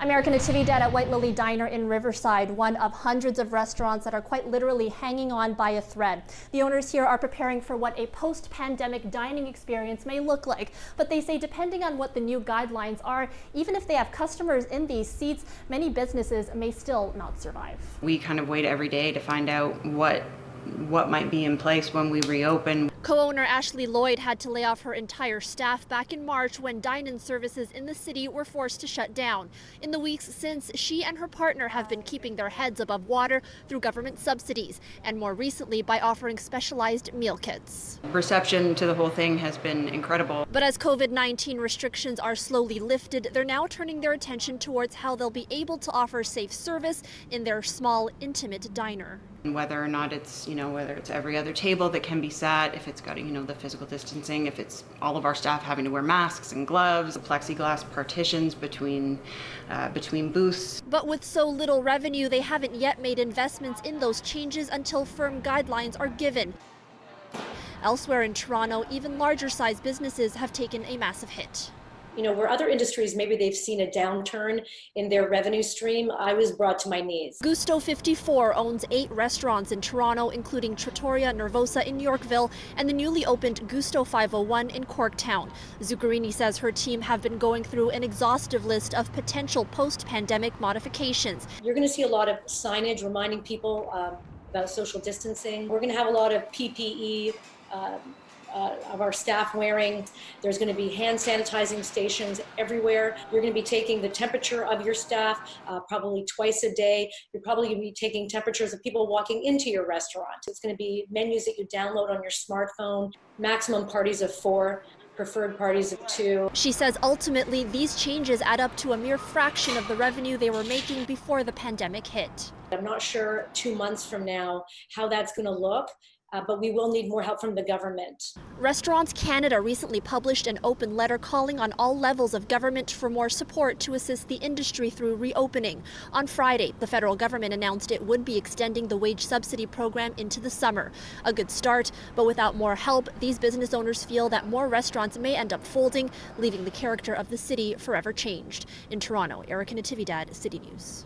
I'm Erica Natividad at White Lily Diner in Riverside, one of hundreds of restaurants that are quite literally hanging on by a thread. The owners here are preparing for what a post-pandemic dining experience may look like. But they say depending on what the new guidelines are, even if they have customers in these seats, many businesses may still not survive. We kind of wait every day to find out what might be in place when we reopen. Co-owner Ashley Lloyd had to lay off her entire staff back in March when dine-in services in the city were forced to shut down. In the weeks since, she and her partner have been keeping their heads above water through government subsidies, and more recently by offering specialized meal kits. Reception to the whole thing has been incredible. But as COVID-19 restrictions are slowly lifted, they're now turning their attention towards how they'll be able to offer safe service in their small, intimate diner. Whether or not it's, whether it's every other table that can be sat, if it's got, the physical distancing, if it's all of our staff having to wear masks and gloves, plexiglass partitions between booths. But with so little revenue, they haven't yet made investments in those changes until firm guidelines are given. Elsewhere in Toronto, even larger-sized businesses have taken a massive hit. Where other industries, maybe they've seen a downturn in their revenue stream, I was brought to my knees. Gusto 54 owns 8 restaurants in Toronto, including Trattoria Nervosa in Yorkville and the newly opened Gusto 501 in Corktown. Zuccarini says her team have been going through an exhaustive list of potential post-pandemic modifications. You're going to see a lot of signage reminding people about social distancing. We're going to have a lot of PPE of our staff wearing. There's going to be hand sanitizing stations everywhere. You're going to be taking the temperature of your staff probably twice a day. You're probably going to be taking temperatures of people walking into your restaurant. It's going to be menus that you download on your smartphone, maximum parties of 4, preferred parties of 2. She says ultimately these changes add up to a mere fraction of the revenue they were making before the pandemic hit. I'm not sure 2 months from now how that's going to look. But we will need more help from the government. Restaurants Canada recently published an open letter calling on all levels of government for more support to assist the industry through reopening. On Friday, the federal government announced it would be extending the wage subsidy program into the summer. A good start, but without more help, these business owners feel that more restaurants may end up folding, leaving the character of the city forever changed. In Toronto, Erica Natividad, City News.